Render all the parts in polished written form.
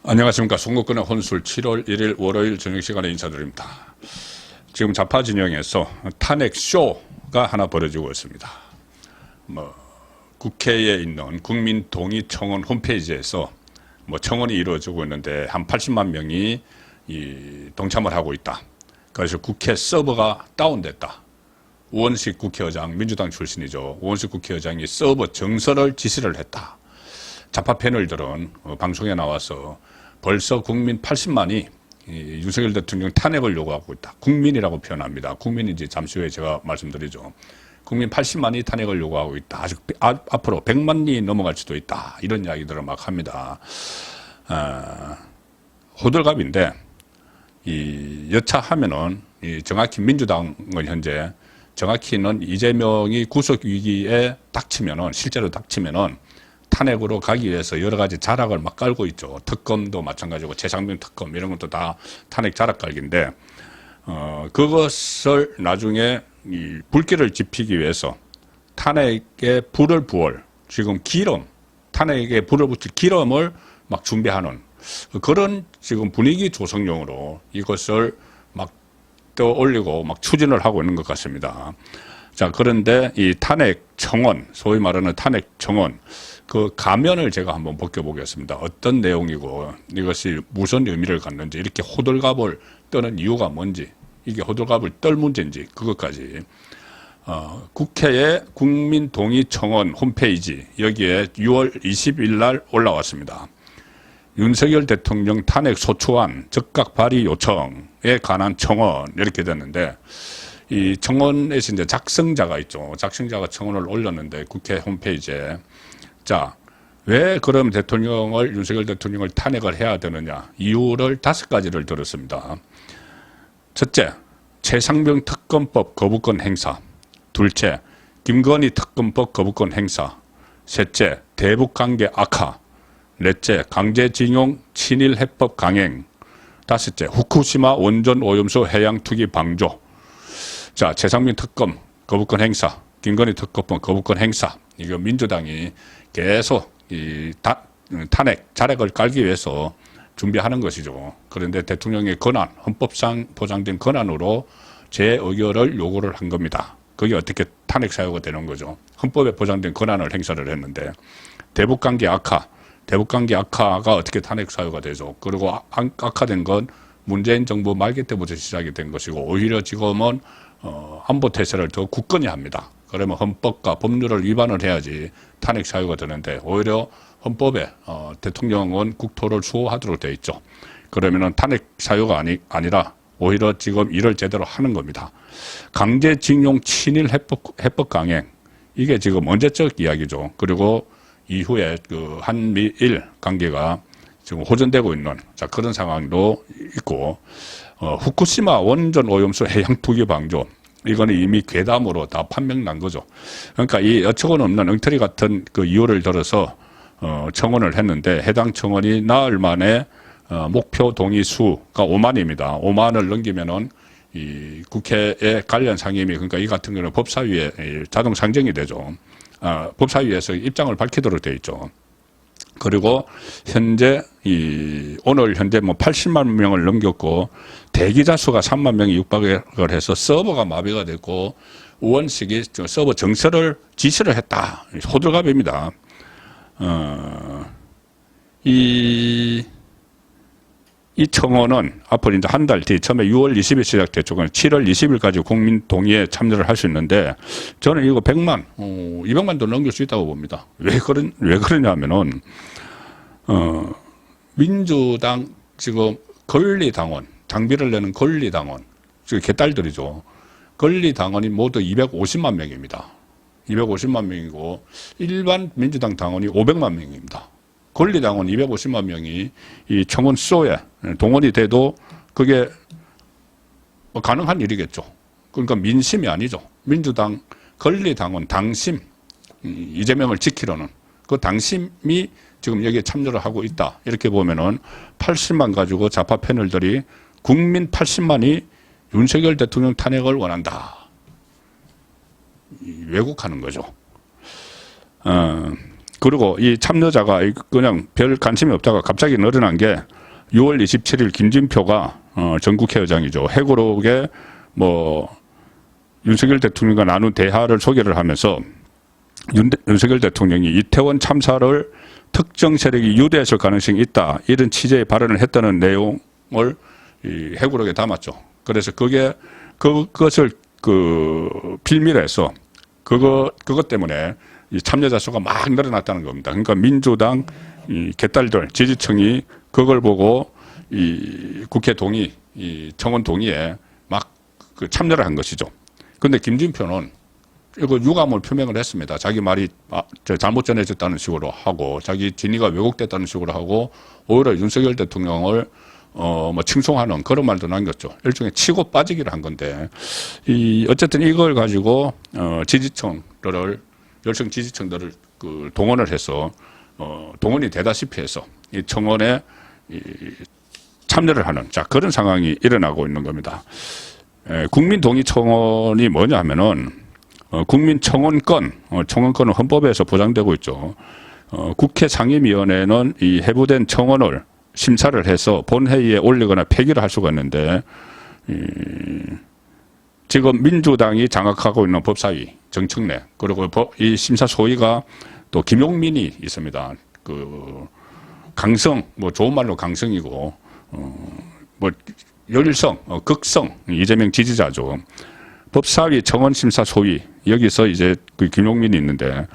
안녕하십니까. 송국근의 혼술 7월 1일 월요일 저녁 시간에 인사드립니다. 지금 좌파 진영에서 탄핵 쇼가 하나 벌어지고 있습니다. 국회에 있는 국민동의청원 홈페이지에서 청원이 이루어지고 있는데 한 80만 명이 동참을 하고 있다. 그래서 국회 서버가 다운됐다. 우원식 국회의장, 민주당 출신이죠. 우원식 국회의장이 서버 정설을 지시를 했다. 좌파 패널들은 방송에 나와서 벌써 국민 80만이 윤석열 대통령 탄핵을 요구하고 있다. 국민이라고 표현합니다. 국민인지 잠시 후에 제가 말씀드리죠. 국민 80만이 탄핵을 요구하고 있다. 아직 앞으로 100만이 넘어갈 수도 있다. 이런 이야기들을 막 합니다. 호들갑인데 여차하면은 정확히 민주당은 현재 정확히는 이재명이 구속 위기에 닥치면은 실제로 닥치면은 탄핵으로 가기 위해서 여러 가지 자락을 막 깔고 있죠. 특검도 마찬가지고 최상병 특검 이런 것도 다 탄핵 자락 깔기인데 그것을 나중에 불길을 지피기 위해서 탄핵에 불을 부을 지금 탄핵에 불을 붙일 기름을 막 준비하는 그런 지금 분위기 조성용으로 이것을 막 떠올리고 막 추진을 하고 있는 것 같습니다. 자, 그런데 이 탄핵 청원, 소위 말하는 탄핵 청원, 그 가면을 제가 한번 벗겨보겠습니다. 어떤 내용이고 이것이 무슨 의미를 갖는지, 이렇게 호들갑을 떠는 이유가 뭔지, 이게 호들갑을 떨 문제인지 그것까지 국회의 국민동의청원 홈페이지 여기에 6월 20일 날 올라왔습니다. 윤석열 대통령 탄핵 소추안 즉각 발의 요청에 관한 청원 이렇게 됐는데 이 청원에서 이제 작성자가 있죠. 작성자가 청원을 올렸는데 국회 홈페이지에 자, 왜 그럼 윤석열 대통령을 탄핵을 해야 되느냐 이유를 5가지를 들었습니다. 첫째, 최상병 특검법 거부권 행사. 둘째, 김건희 특검법 거부권 행사. 셋째, 대북관계 악화. 넷째, 강제징용 친일 해법 강행. 다섯째, 후쿠시마 원전 오염수 해양 투기 방조. 자, 최상병 특검 거부권 행사, 김건희 특검법 거부권 행사. 이거 민주당이 계속 탄핵 자락을 깔기 위해서 준비하는 것이죠. 그런데 대통령의 권한, 헌법상 보장된 권한으로 재의결을 요구를 한 겁니다. 그게 어떻게 탄핵 사유가 되는 거죠. 헌법에 보장된 권한을 행사를 했는데 대북관계 악화가 어떻게 탄핵 사유가 되죠. 그리고 악화된 건 문재인 정부 말기 때부터 시작이 된 것이고 오히려 지금은 안보 태세를 더 굳건히 합니다. 그러면 헌법과 법률을 위반을 해야지 탄핵 사유가 되는데 오히려 헌법에 대통령은 국토를 수호하도록 되어 있죠. 그러면은 탄핵 사유가 아니라 오히려 지금 일을 제대로 하는 겁니다. 강제징용 친일 해법 강행 이게 지금 언제적 이야기죠. 그리고 이후에 그 한미일 관계가 지금 호전되고 있는 그런 상황도 있고 후쿠시마 원전 오염수 해양 투기 방조 이거는 이미 괴담으로 다 판명난 거죠. 그러니까 이 어처구니 없는 엉터리 같은 그 이유를 들어서 청원을 했는데 해당 청원이 나흘 만에 목표 동의 수가 5만입니다. 5만을 넘기면은 이 국회의 관련 상임위 그러니까 이 같은 경우는 법사위에 자동 상정이 되죠. 법사위에서 입장을 밝히도록 되어 있죠. 그리고 오늘 현재 80만 명을 넘겼고 대기자 수가 3만 명이 육박을 해서 서버가 마비가 됐고 우원식이 서버 정설을 지시를 했다. 호들갑입니다. 이 청원은 앞으로 이제 한 달 뒤 처음에 6월 20일 시작됐죠. 7월 20일까지 국민 동의에 참여를 할 수 있는데 저는 이거 100만, 200만도 넘길 수 있다고 봅니다. 왜 그러냐면은 민주당 지금 권리당원, 장비를 내는 권리당원, 개딸들이죠. 권리당원이 모두 250만 명입니다. 250만 명이고 일반 민주당 당원이 500만 명입니다. 권리당원 250만 명이 이 청원 수에 동원이 돼도 그게 가능한 일이겠죠. 그러니까 민심이 아니죠. 민주당 권리당원 당심, 이재명을 지키려는 그 당심이 지금 여기에 참여를 하고 있다. 이렇게 보면은 80만 가지고 좌파 패널들이 국민 80만이 윤석열 대통령 탄핵을 원한다. 왜곡하는 거죠. 그리고 이 참여자가 그냥 별 관심이 없다가 갑자기 늘어난 게 6월 27일 김진표가 전국회의장이죠. 회고록에 뭐 윤석열 대통령과 나눈 대화를 소개를 하면서 윤석열 대통령이 이태원 참사를 특정 세력이 유도했을 가능성이 있다, 이런 취지의 발언을 했다는 내용을 이 회고록에 담았죠. 그래서 그것을 빌미로 그것 때문에 이 참여자 수가 막 늘어났다는 겁니다. 그러니까 민주당 이 개딸들 지지층이 그걸 보고 이 국회 동의, 이 청원 동의에 막 참여를 한 것이죠. 그런데 김진표는 이거 유감을 표명을 했습니다. 자기 말이 잘못 전해졌다는 식으로 하고, 자기 진위가 왜곡됐다는 식으로 하고, 오히려 윤석열 대통령을 뭐 칭송하는 그런 말도 남겼죠. 일종의 치고 빠지기를 한 건데, 어쨌든 이걸 가지고 열성 지지층들을 동원을 해서 동원이 되다시피 해서 이 청원에 참여를 하는 그런 상황이 일어나고 있는 겁니다. 국민동의청원이 뭐냐 하면은 국민청원권, 청원권은 헌법에서 보장되고 있죠. 국회 상임위원회는 이 해부된 청원을 심사를 해서 본회의에 올리거나 폐기를 할 수가 있는데, 지금 민주당이 장악하고 있는 법사위, 정청래, 그리고 이 심사 소위가 또 김용민이 있습니다. 강성, 뭐 좋은 말로 강성이고, 뭐 열성, 극성, 이재명 지지자죠. 법사위 청원심사 소위, 여기서 이제 김용민이 있는데,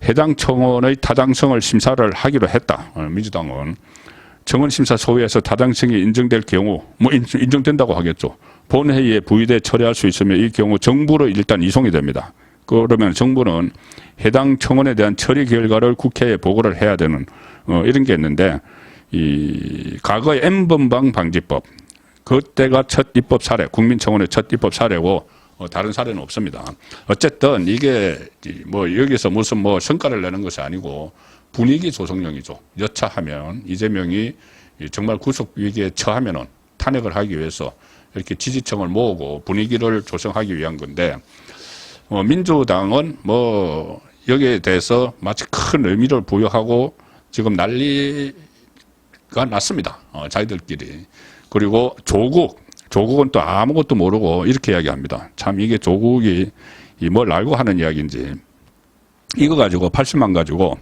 해당 청원의 타당성을 심사를 하기로 했다. 민주당은 청원심사 소위에서 타당성이 인정될 경우, 뭐 인정된다고 하겠죠. 본회의에 부의돼 처리할 수 있으면 이 경우 정부로 일단 이송이 됩니다. 그러면 정부는 해당 청원에 대한 처리 결과를 국회에 보고를 해야 되는 이런 게 있는데, 이 과거의 N번방 방지법, 그때가 첫 입법 사례, 국민청원의 첫 입법 사례고 다른 사례는 없습니다. 어쨌든 이게 뭐 여기서 무슨 뭐 성과를 내는 것이 아니고 분위기 조성용이죠. 여차하면 이재명이 정말 구속 위기에 처하면은 탄핵을 하기 위해서 이렇게 지지층을 모으고 분위기를 조성하기 위한 건데, 민주당은 뭐 여기에 대해서 마치 큰 의미를 부여하고 지금 난리가 났습니다. 자기들끼리. 그리고 조국은 또 아무것도 모르고 이렇게 이야기합니다. 참 이게 조국이 뭘 알고 하는 이야기인지. 이거 가지고 80만 가지고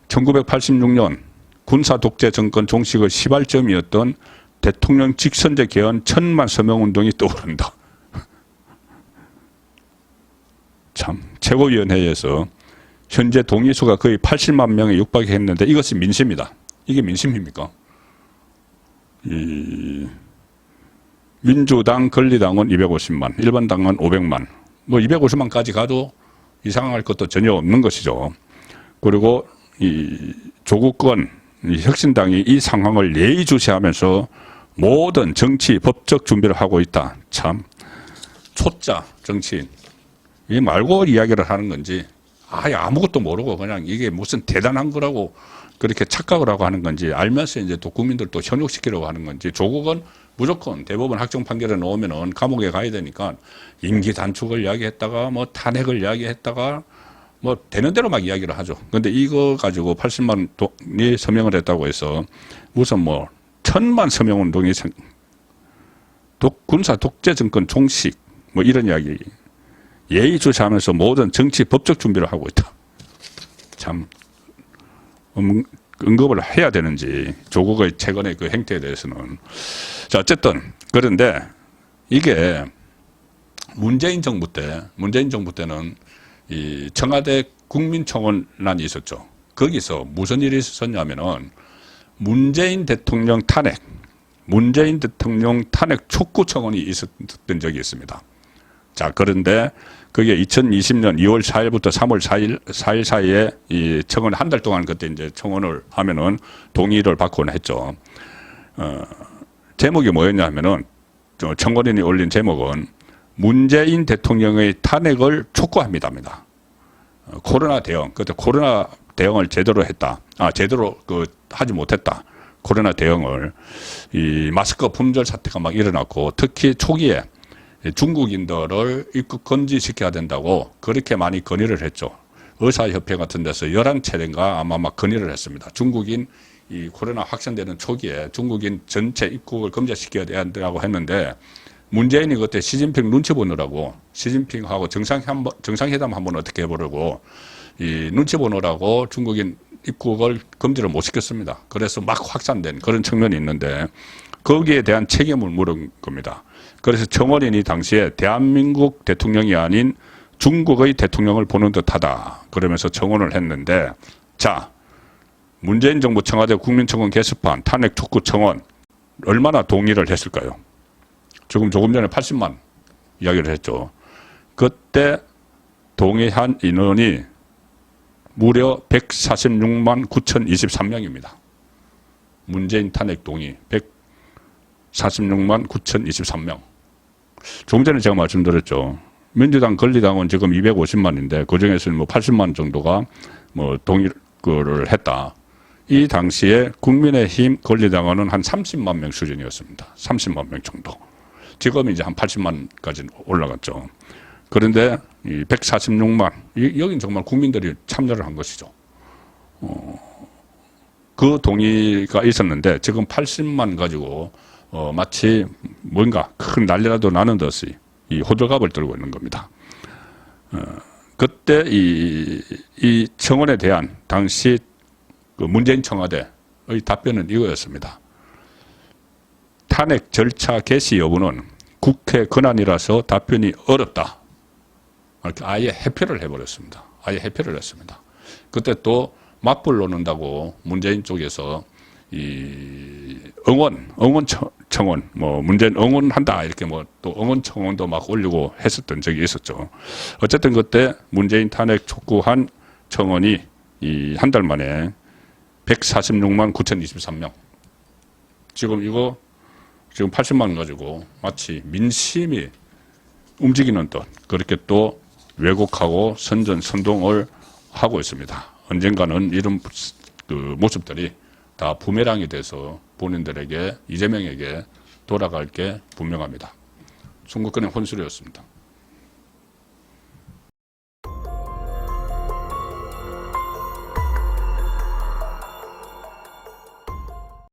1986년 군사 독재 정권 종식의 시발점이었던 대통령 직선제 개헌 1000만 서명 운동이 떠오른다. 참 최고위원회에서 현재 동의수가 거의 80만 명에 육박했는데 이것이 민심이다. 이게 민심입니까? 민주당, 권리당은 250만, 일반당은 500만, 뭐 250만까지 가도 이상할 것도 전혀 없는 것이죠. 그리고 이 조국권 혁신당이 이 상황을 예의주시하면서 모든 정치, 법적 준비를 하고 있다. 참 초짜 정치인. 이 말고 이야기를 하는 건지, 아예 아무것도 모르고 그냥 이게 무슨 대단한 거라고 그렇게 착각을 하고 하는 건지, 알면서 이제 또 국민들 또 현혹시키려고 하는 건지. 조국은 무조건 대법원 확정 판결에 넣으면은 감옥에 가야 되니까 임기 단축을 이야기했다가 뭐 탄핵을 이야기했다가 뭐 되는 대로 막 이야기를 하죠. 근데 이거 가지고 80만이 서명을 했다고 해서 무슨 뭐 1000만 서명 운동이 군사 독재 정권 종식 뭐 이런 이야기. 예의주시하면서 모든 정치 법적 준비를 하고 있다. 참 언급을 해야 되는지, 조국의 최근의 그 행태에 대해서는. 자, 어쨌든 그런데 이게 문재인 정부 때는 이 청와대 국민청원란이 있었죠. 거기서 무슨 일이 있었냐면은 문재인 대통령 탄핵 촉구 청원이 있었던 적이 있습니다. 자, 그런데 그게 2020년 2월 4일부터 3월 4일 사이에 이 청원 한 달 동안 그때 이제 청원을 하면은 동의를 받곤 했죠. 제목이 뭐였냐 하면은 청원인이 올린 제목은 문재인 대통령의 탄핵을 촉구합니다입니다. 코로나 대응, 그때 코로나 대응을 제대로 했다. 제대로 하지 못했다. 코로나 대응을. 이 마스크 품절 사태가 막 일어났고, 특히 초기에 중국인들을 입국 금지시켜야 된다고 그렇게 많이 건의를 했죠. 의사협회 같은 데서 11차례인가 아마 막 건의를 했습니다. 중국인 이 코로나 확산되는 초기에 중국인 전체 입국을 금지시켜야 된다고 했는데 문재인이 그때 시진핑 눈치 보느라고 시진핑하고 정상회담 한번 어떻게 해보려고 이 눈치 보느라고 중국인 입국을 금지를 못 시켰습니다. 그래서 막 확산된 그런 측면이 있는데 거기에 대한 책임을 물은 겁니다. 그래서 청원인이 당시에 대한민국 대통령이 아닌 중국의 대통령을 보는 듯하다 그러면서 청원을 했는데 자 문재인 정부 청와대 국민청원 게시판 탄핵 촉구 청원 얼마나 동의를 했을까요? 지금 조금 전에 80만 이야기를 했죠. 그때 동의한 인원이 무려 146만 9,023명입니다. 문재인 탄핵 동의 146만 9,023명. 조금 전에 제가 말씀드렸죠. 민주당 권리당은 지금 250만인데 그중에서는 뭐 80만 정도가 뭐 동의를 했다. 이 당시에 국민의힘 권리당원은 한 30만 명 수준이었습니다. 30만 명 정도. 지금 이제 한 80만까지 올라갔죠. 그런데 이 146만, 여긴 정말 국민들이 참여를 한 것이죠. 그 동의가 있었는데 지금 80만 가지고 마치 뭔가 큰 난리라도 나는 듯이 이 호들갑을 떨고 있는 겁니다. 그때 이 청원에 대한 당시 그 문재인 청와대의 답변은 이거였습니다. 탄핵 절차 개시 여부는 국회 권한이라서 답변이 어렵다. 이렇게 아예 해표를 해버렸습니다. 아예 해표를 했습니다. 그때 또 맞불 놓는다고 문재인 쪽에서 이 응원 청원, 뭐 문재인 응원한다 이렇게 뭐 또 응원 청원도 막 올리고 했었던 적이 있었죠. 어쨌든 그때 문재인 탄핵 촉구한 청원이 이 한 달 만에 146만 9,023명. 지금 이거 지금 80만 가지고 마치 민심이 움직이는 듯 그렇게 또 왜곡하고 선전선동을 하고 있습니다. 언젠가는 이런 그 모습들이 다 부메랑이 돼서 본인들에게 이재명에게 돌아갈 게 분명합니다. 중국권의 혼술이었습니다.